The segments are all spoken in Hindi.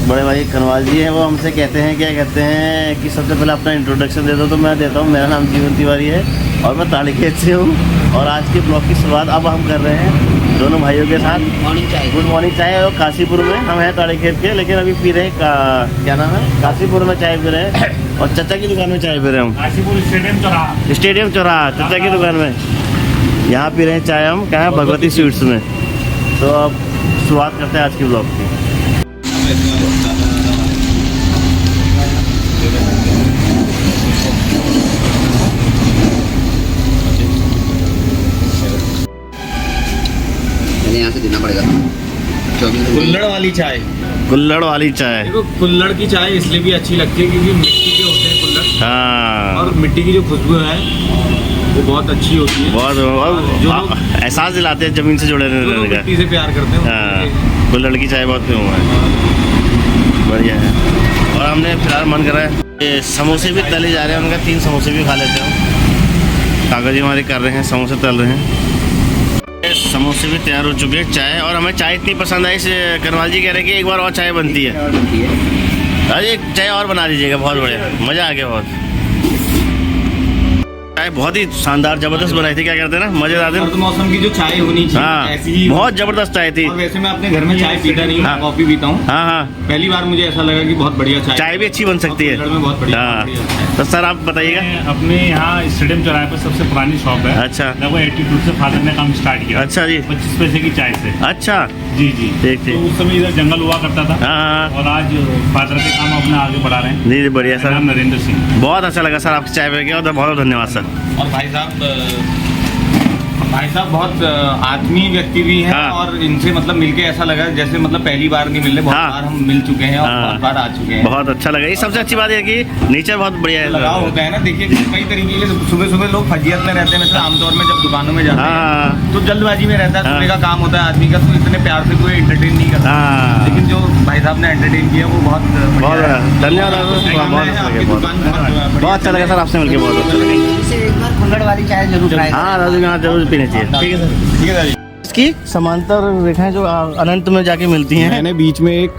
बड़े भाई कनवाल जी हैं, वो हमसे कहते हैं, क्या कहते हैं कि सबसे पहले अपना इंट्रोडक्शन दे दो। तो मैं देता हूँ, मेरा नाम जीवन तिवारी है और मैं ताड़ीखेत से हूँ। और आज के ब्लॉग की शुरुआत अब हम कर रहे हैं दोनों भाइयों के साथ। गुड मॉर्निंग चाय। और काशीपुर में हम हैं ताड़ीखेत के, लेकिन अभी पी रहे हैं क्या नाम है, काशीपुर में चाय पी रहे हैं और चाचा की दुकान में चाय पी रहे हैं हम। काशीपुर स्टेडियम चौराहा चाचा की दुकान में यहाँ पी रहे हैं चाय हम। क्या है, भगवती स्वीट्स में। तो अब शुरुआत करते हैं आज की ब्लॉग की। यहाँ से देना पड़ेगा। कुल्हड़ वाली चाय। कुल्हड़ वाली चाय। देखो, कुल्हड़ की चाय इसलिए भी अच्छी लगती है क्योंकि मिट्टी के होते हैं कुल्हड़। हाँ, और मिट्टी की जो खुशबू है वो बहुत अच्छी होती है। बहुत जो एहसास दिलाते हैं जमीन से जुड़े रहने का। मिट्टी से प्यार करते हैं। हाँ, कुल्हड़ की चाय बहुत प्यार है, बढ़िया है। और हमने फिलहाल मन करा है ये समोसे भी तले जा रहे हैं, उनका 3 समोसे भी खा लेते हैं। कागजी हमारे कर रहे हैं, समोसे तल रहे हैं। समोसे भी तैयार हो चुके हैं, चाय। और हमें चाय इतनी पसंद आई, कनवाल जी कह रहे हैं कि एक बार और चाय बनती है। अरे चाय और बना दीजिएगा, बहुत बढ़िया, मज़ा आ गया बहुत। चाय बहुत ही शानदार जबरदस्त बनाई थी, क्या कहते हैं ना, मजेदार थी। सर्द मौसम की जो चाय होनी चाहिए, हाँ, ऐसी ही बहुत जबरदस्त चाय थी। और वैसे मैं अपने घर में चाय पीता नहीं हूँ, हाँ, कॉफी पीता हूँ। हाँ हाँ, पहली बार मुझे ऐसा लगा कि बहुत बढ़िया चाय भी अच्छी बन सकती है। में बहुत बढ़िया। हाँ, तो सर आप बताइएगा। अपने यहाँ स्टेडियम चौराहे पर सबसे पुरानी शॉप है। अच्छा। लगभग 82 से फादर ने काम स्टार्ट किया। अच्छा जी। 25 पैसे की चाय से। अच्छा जी जी। ठीक ठीक। तो उस समय इधर जंगल हुआ करता था। हाँ, और आज फादर के काम अपना आगे बढ़ा रहे हैं। जी जी, बढ़िया सर। नाम नरेंद्र सिंह। बहुत अच्छा लगा सर आपकी चाय पी के, और बहुत बहुत धन्यवाद सर। और भाई साहब बहुत आत्मीय व्यक्ति भी हैं। हाँ। और इनसे मतलब मिलके ऐसा लगा जैसे मतलब पहली बार नहीं मिले, बहुत हाँ। बार हम मिल चुके हैं और हाँ। बहुत बार आ चुके हैं। बहुत अच्छा लगा। ये सबसे अच्छी बात है कि नेचर बहुत बढ़िया है। लगाव होता है ना। देखिए कई तरीके के सुबह सुबह लोग फजियत में रहते हैं, मतलब आमतौर में जब दुकानों में जाते हाँ। हैं तो जल्दबाजी में रहता है, हाँ। सुबह का काम होता है आदमी का, तो इतने प्यार से कोई एंटरटेन नहीं करता। हाँ। लेकिन जो भाई साहब ने एंटरटेन किया वो बहुत धन्यवाद। बहुत अच्छा लगा सर आपसे मिलकर, बहुत अच्छा लगा। एक बार कुल्हड़ वाली चाय जरूर ट्राई हाँ राजू, यहाँ जरूर पीनी चाहिए। ठीक है सर। ठीक है। इसकी समांतर रेखाएं जो अनंत में जाके मिलती हैं। मैंने बीच में एक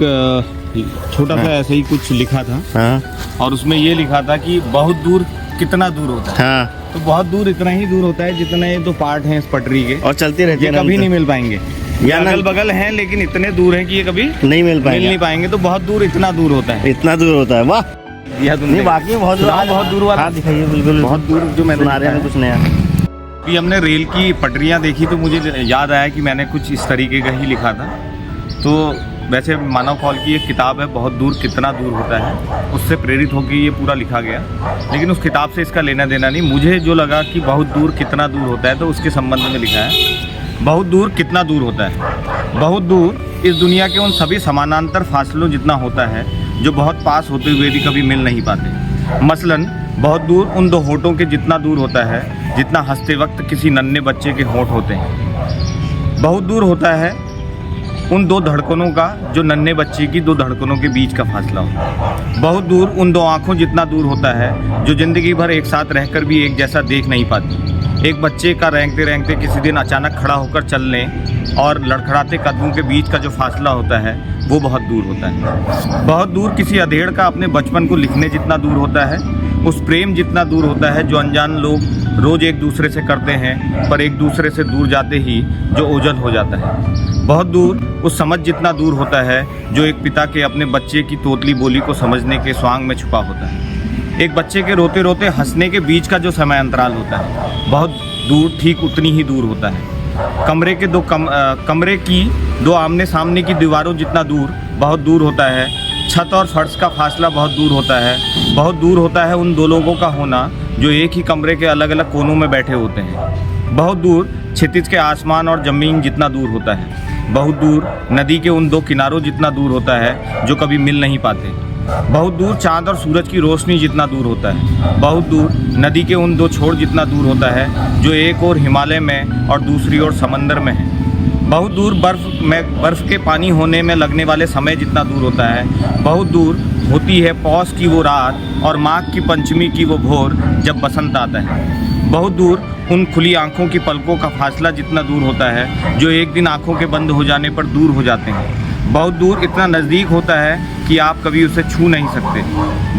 छोटा सा ऐसे ही कुछ लिखा था। हाँ और उसमें ये लिखा था कि बहुत दूर कितना दूर होता है। हाँ, तो बहुत दूर इतना ही दूर होता है जितना ये 2 पार्ट हैं इस पटरी के, और चलती रहती ये है, कभी नहीं मिल पाएंगे। ये या अगल बगल हैं लेकिन इतने दूर हैं कि ये कभी नहीं मिल पाएंगे। नहीं पाएंगे। तो बहुत दूर इतना दूर होता है। इतना दूर होता है, वाह। यह नहीं बाकी बहुत दूर, बहुत दूर वाला। हाँ दिखाइए, बिल्कुल बहुत दूर जो मैंने सुना रहे हैं कुछ नया। अभी हमने रेल की पटरियां देखी तो मुझे याद आया कि मैंने कुछ इस तरीके का ही लिखा था। तो वैसे मानव कौल की एक किताब है, बहुत दूर कितना दूर होता है, उससे प्रेरित होकर ये पूरा लिखा गया। लेकिन उस किताब से इसका लेना देना नहीं। मुझे जो लगा कि बहुत दूर कितना दूर होता है, तो उसके संबंध में लिखा है। बहुत दूर कितना दूर होता है। बहुत दूर इस दुनिया के उन सभी समानांतर फासलों जितना होता है जो बहुत पास होते हुए भी कभी मिल नहीं पाते। मसलन बहुत दूर उन 2 होठों के जितना दूर होता है जितना हंसते वक्त किसी नन्हे बच्चे के होंठ होते हैं। बहुत दूर होता है उन 2 धड़कनों का जो नन्हे बच्चे की 2 धड़कनों के बीच का फासला होता है। बहुत दूर उन 2 आँखों जितना दूर होता है जो ज़िंदगी भर एक साथ रहकर भी एक जैसा देख नहीं पाती। एक बच्चे का रेंगते रेंगते किसी दिन अचानक खड़ा होकर चलने और लड़खड़ाते कदमों के बीच का जो फासला होता है वो बहुत दूर होता है। बहुत दूर किसी अधेड़ का अपने बचपन को लिखने जितना दूर होता है। उस प्रेम जितना दूर होता है जो अनजान लोग रोज़ एक दूसरे से करते हैं, पर एक दूसरे से दूर जाते ही जो ओझल हो जाता है। बहुत दूर उस समझ जितना दूर होता है जो एक पिता के अपने बच्चे की तोतली बोली को समझने के स्वांग में छुपा होता है। एक बच्चे के रोते रोते हंसने के बीच का जो समय अंतराल होता है बहुत दूर ठीक उतनी ही दूर होता है। कमरे की 2 आमने सामने की दीवारों जितना दूर बहुत दूर होता है। छत और फर्श का फासला बहुत दूर होता है। बहुत दूर होता है उन 2 लोगों का होना जो एक ही कमरे के अलग अलग कोनों में बैठे होते हैं। बहुत दूर क्षितिज के आसमान और ज़मीन जितना दूर होता है। बहुत दूर नदी के उन 2 किनारों जितना दूर होता है जो कभी मिल नहीं पाते। बहुत दूर चाँद और सूरज की रोशनी जितना दूर होता है। बहुत दूर नदी के उन 2 छोर जितना दूर होता है जो एक ओर हिमालय में और दूसरी ओर समंदर में है। बहुत दूर बर्फ़ के पानी होने में लगने वाले समय जितना दूर होता है। बहुत दूर होती है पौष की वो रात और माघ की पंचमी की वो भोर जब बसंत आता है। बहुत दूर उन खुली आँखों की पलकों का फासला जितना दूर होता है जो एक दिन आँखों के बंद हो जाने पर दूर हो जाते हैं। बहुत दूर इतना नज़दीक होता है कि आप कभी उसे छू नहीं सकते।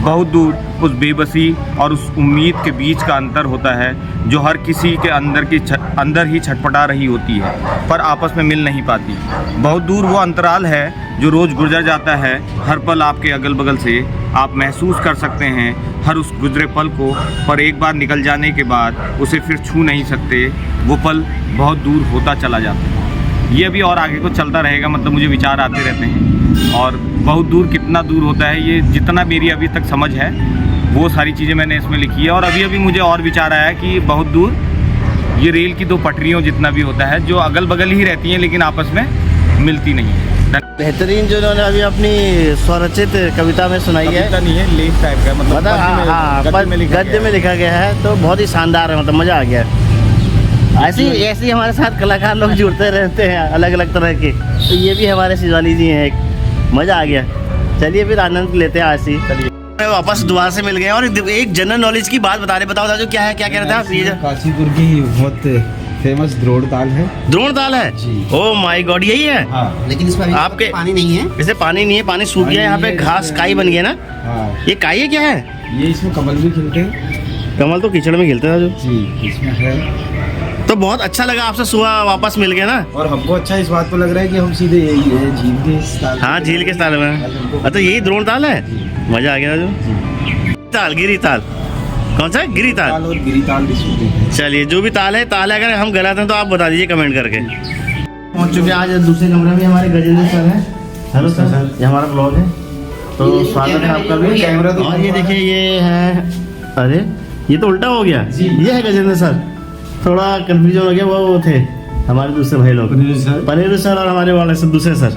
बहुत दूर उस बेबसी और उस उम्मीद के बीच का अंतर होता है जो हर किसी के अंदर ही छटपटा रही होती है पर आपस में मिल नहीं पाती। बहुत दूर वो अंतराल है जो रोज़ गुजर जाता है, हर पल आपके अगल बगल से आप महसूस कर सकते हैं हर उस गुजरे पल को, पर एक बार निकल जाने के बाद उसे फिर छू नहीं सकते। वो पल बहुत दूर होता चला जाता है। ये अभी और आगे को चलता रहेगा, मतलब मुझे विचार आते रहते हैं। और बहुत दूर कितना दूर होता है, ये जितना मेरी अभी तक समझ है वो सारी चीज़ें मैंने इसमें लिखी है। और अभी अभी मुझे और विचार आया कि बहुत दूर ये रेल की 2 पटरियों जितना भी होता है जो अगल बगल ही रहती हैं लेकिन आपस में मिलती नहीं है। बेहतरीन जो उन्होंने अभी अपनी स्वरचित कविता में सुनाई है, कविता नहीं है, लेख टाइप का, मतलब गद्य में लिखा गया है, तो बहुत ही शानदार है, मतलब मज़ा आ गया। ऐसे ही हमारे साथ कलाकार लोग जुड़ते रहते हैं अलग अलग तरह के, तो ये भी हमारे शिवाली जी हैं, एक मज़ा आ गया। चलिए फिर आनंद लेते हैं आज से। चलिए वापस दोबारा से मिल गए और एक जनरल नॉलेज की बात बता रहे, बताओ जो क्या है, क्या कह रहे थे आप? ये काशीपुर की बहुत फेमस द्रोण ताल है। द्रोण ताल है? ओह माय गॉड, यही है? हाँ। लेकिन इसमें आपके पानी नहीं है। इसे पानी नहीं है, पानी सूख गया है, यहाँ पे घास काई बन गया ना। हाँ। ये काई है, क्या है ये? इसमें कमल भी खिलते हैं। कमल तो कीचड़ में खिलते हैं जो। जी, इसमें है। तो बहुत अच्छा लगा आपसे सुबह वापस मिल गए ना। और हमको अच्छा इस बात पर लग रहा है कि हम सीधे यही है झील के इस ताल। हाँ, झील के ताल में। अच्छा, यही द्रोण ताल है? मजा आ गया जो। ताल, गिरी ताल, कौन सा? गिरी ताल और गिरी ताल भी सुनते हैं। चलिए, जो भी ताल है, अगर हम गलत हैं तो आप बता दीजिए कमेंट करके। पहुंच चुके हैं आज दूसरे कमरे में, हमारे गजेंद्र सर हैं। हेलो सर, ये हमारा ब्लॉग है, तो स्वागत है आपका भी। और ये देखिए, ये है, अरे ये तो उल्टा हो गया, ये है गजेंद्र सर। थोड़ा कंफ्यूजन हो गया, वो थे हमारे दूसरे भाई लोग, पनीर सर और हमारे वाले से दूसरे सर।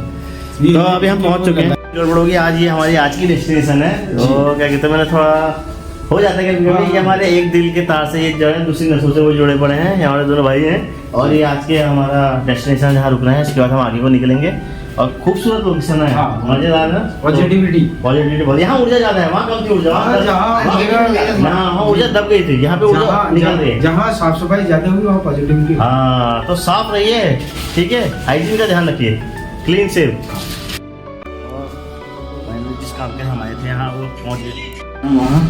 तो अभी हम पहुंच चुके हैं। गड़बड़ होगी आज, ये हमारी आज की डेस्टिनेशन है। तो क्या कहते हैं, मैंने थोड़ा हो जाता है कभी, ये हमारे एक दिल के तार से ये जो है दूसरी नसों से वो जुड़े पड़े हैं, हमारे दोनों भाई हैं। और ये आज के हमारा डेस्टिनेशन जहाँ रुकना है, इसके बाद हम आगे को निकलेंगे। और खूबसूरत लोकेशन है, मजेदार है। पॉजिटिविटी बहुत, यहाँ ऊर्जा ज्यादा है, वहाँ कम थी ऊर्जा, वहाँ ऊर्जा दब गई थी, यहाँ पे ऊर्जा निकल रही है। जहाँ साफ सफाई ज्यादा हुई वहाँ पॉजिटिविटी। हाँ, तो साफ रहिए, ठीक है, हाइजीन का ध्यान रखिए, क्लीन सेफ। जिस काम के हम आए थे यहाँ वो पहुँच गए, वहाँ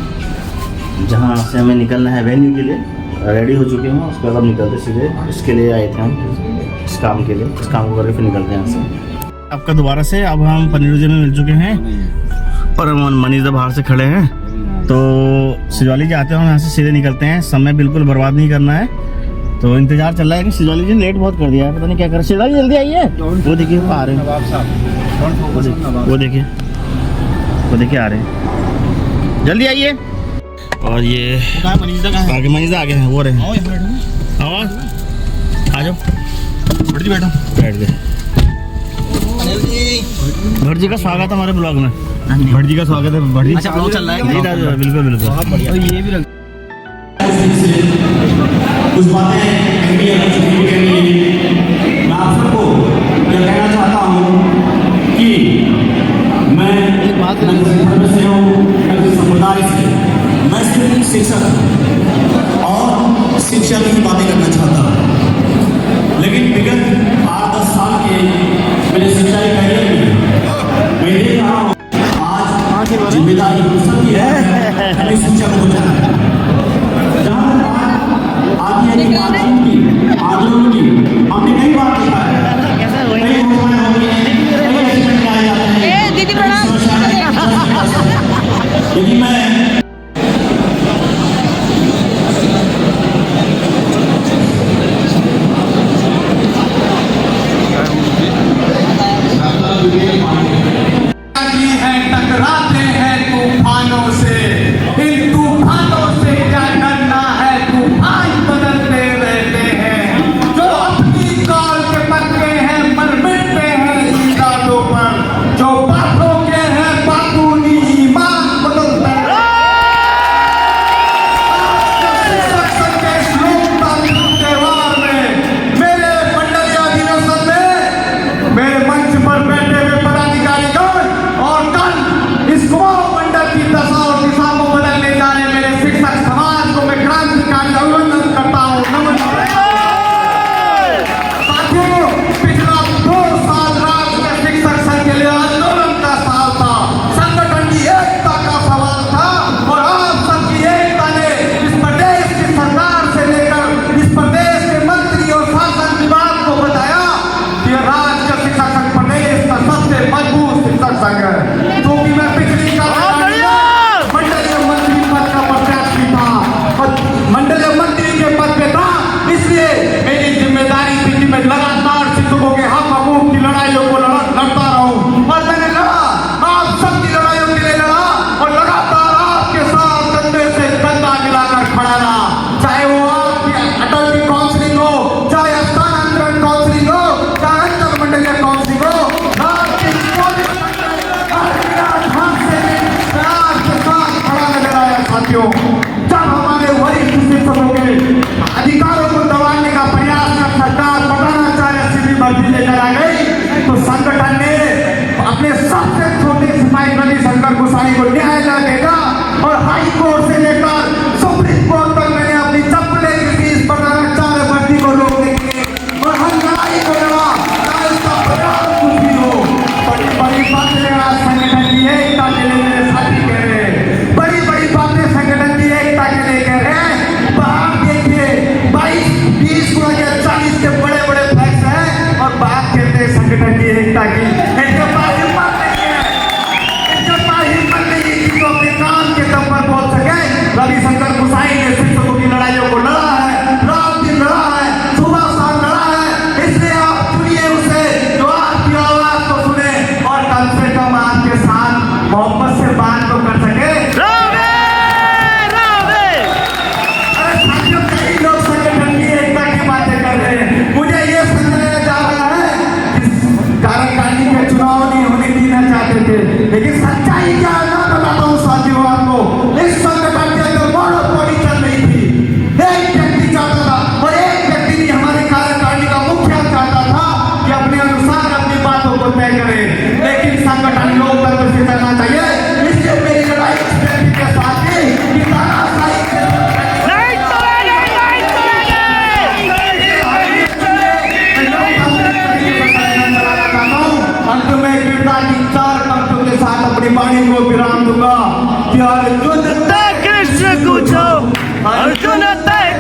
जहाँ से हमें निकलना है वेन्यू के लिए रेडी हो चुके हैं। उसके बाद हम निकलते सीधे इसके लिए आए थे हम, इस काम के लिए, इस काम को करके फिर निकलते हैं यहाँ से। आपका दोबारा से अब हम पनीर जी में मिल चुके हैं और मनीष बाहर से खड़े हैं। तो शिवाली जी आते हैं, हम यहाँ से सीधे निकलते हैं, समय बिल्कुल बर्बाद नहीं करना है। तो इंतजार चल रहा है कि शिवाली जी लेट बहुत कर दिया है, पता नहीं क्या कर। शिवाली जल्दी आइए, वो देखिए आ रहे हैं, वो देखिए आ रहे हैं, जल्दी आइए। और ये आगे मनीष आगे हैं, वो रहे, आओ आ जाओ, बैठ गए। भट्ट जी का स्वागत है हमारे ब्लॉग में। भट्ट जी का स्वागत है। भट्ट जी, अच्छा ब्लॉग चल रहा है? बिल्कुल बिल्कुल। तो ये भी कुछ बातें मैं आप सबको यह कहना चाहता हूँ कि मैं धर्म से हूँ, समुदाय से, मैं सिर्फ शिक्षक और शिक्षा की बातें करना चाहता हूँ। लेकिन विगत 8-10 साल के मेरे शिक्षाई करियर में मैं देख रहा हूँ आज जिम्मेदारी सबकी है हमें शिक्षा को बचाना। जहाँ आदि आंदोलन की हमने कई बार देखा है, कई घोषणाएं होती हैं, कई एक्सीडेंट आए जाते हैं। दीदी प्रणाम। यदि मैं टकराते हैं तूफानों से, इन तूफानों से क्या करना है, तूफान बदलते रहते हैं। जो अपनी कॉल के पक्के हैं मर मिटते हैं इन बातों पर, जो बातों के हैं बातूनी ईमान बदलते हैं। साथियों, जब हमारे वरिष्ठ शिक्षकों के अधिकारों को दबाने का प्रयास जब सरकार पटानाचार्य सीधी भर्ती लेकर आ गई तो संगठन ने अपने सबसे छोटे सिपाही रवि शंकर गोसाई को न्यायालय देगा और हाई कोर्ट से लेकर सुप्रीम कोर्ट तक मैंने अपनी चप्पलें की इस पटानाचार्य भर्ती को रोकने के लिए और हर लड़ाई को लड़ा, चाहे उसका परिणाम कुछ भी हो। बड़ी बड़ी बातें आज संगठन की एकता के लिए मेरे साथी कह रहे हैं, बड़ी बड़ी बातें संगठन की एकता के लिए कह रहे हैं। बाहर देखिए 22-20 गुना के 40 के बड़े बड़े फैक्स हैं और बात कहते हैं संगठन की एकता की। इनके पास हिम्मत नहीं है, इनके पास हिम्मत नहीं है कि जो अपने काम के दम पर बोल सके। रविशंकर गोसाई ने शिक्षकों की लड़ाइयों को लड़ा है, रात दिन लड़ा है, सुबह शाम लड़ा है। इसलिए आप सुनिए उसे, जो आपकी आवाज को सुने और कम से कम आपके साथ मोहब्बत से बात तो कर सके। अरे साथियों, कई लोग संगठन की एकता की बातें कर रहे हैं। मुझे ये समझाया जा रहा है कि कार्यकारिणी के चुनाव नहीं होने देना चाहते थे, लेकिन सच्चाई क्या है मैं बताता हूँ साथियों आपको। इस संगठन के अंदर मोनोपोली चल रही थी, एक व्यक्ति चाहता था और एक व्यक्ति भी हमारे कार्यकारिणी का मुखिया चाहता था कि अपने अनुसार अपनी बातों को तय करे, लेकिन संगठन लोकतंत्र से चलना चाहिए। इसलिए मेरी लड़ाई इस व्यक्ति के साथ थी कि तानाशाही अंत में गिरता की 4 पंक्तियों के साथ अपनी वाणी को विराम दूंगा कि अर्जुन कृष्ण कुछो, अर्जुन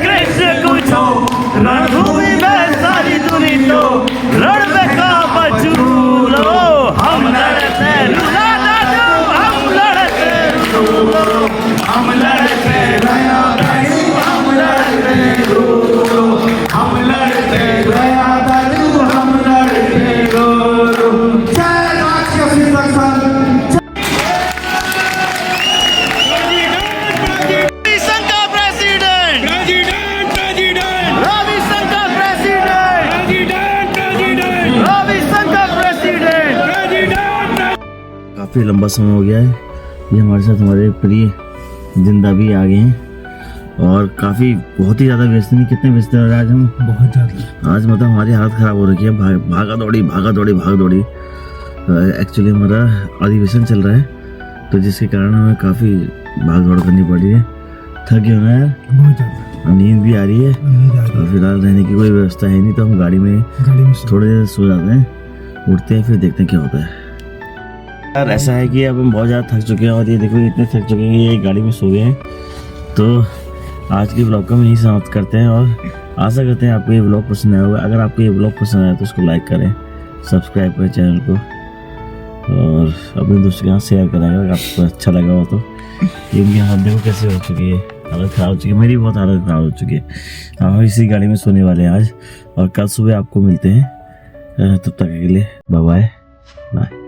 कृष्ण कुछो, रणभूमि में सारी दुनी तो रण में का बचूलो। हम लड़ते रुला दादू, हम लड़ते रुलो, हम लड़ते रया दरू, हम लड़ते रो, हम लड़ते रया दरू, हम लड़ते रो। जय राक्षसी दर्शन। Ravishankar president, Ravishankar president, Ravishankar president. काफ़ी लंबा समय हो गया है, ये हमारे साथ हमारे प्रिय जिंदा भी आ गए हैं और काफ़ी बहुत ही ज़्यादा व्यस्त नहीं। कितने व्यस्त हैं आज हम? बहुत ज़्यादा। आज मतलब हमारी हालत ख़राब हो रखी है, भागा दौड़ी भाग दौड़ी। एक्चुअली हमारा अधिवेशन चल रहा है तो जिसके कारण हमें काफ़ी भाग दौड़ करनी पड़ रही है। थक गए ना यार, बहुत ज़्यादा। नींद भी आ रही है नींद आ रही और फिलहाल रहने की कोई व्यवस्था है नहीं, तो हम गाड़ी में थोड़ी देर सो जाते हैं, उठते हैं फिर देखते हैं क्या होता है। यार ऐसा है कि अब हम बहुत ज़्यादा थक चुके हैं और ये देखो इतने थक चुके हैं कि ये गाड़ी में सो गए हैं। तो आज के ब्लॉग को हम यहीं समाप्त करते हैं और आशा करते हैं आपको ये ब्लॉग पसंद आया होगा। अगर आपको ये ब्लॉग पसंद आया तो उसको लाइक करें, सब्सक्राइब करें चैनल को और अपने दोस्तों के साथ शेयर करें अगर आपको अच्छा लगा हो तो। ये उनकी हालत देखो कैसे हो चुकी है, हालत ख़राब हो चुकी है, मेरी बहुत हालत ख़राब हो चुकी है। हम इसी गाड़ी में सोने वाले हैं आज और कल सुबह आपको मिलते हैं। तब तक के लिए बाय बाय।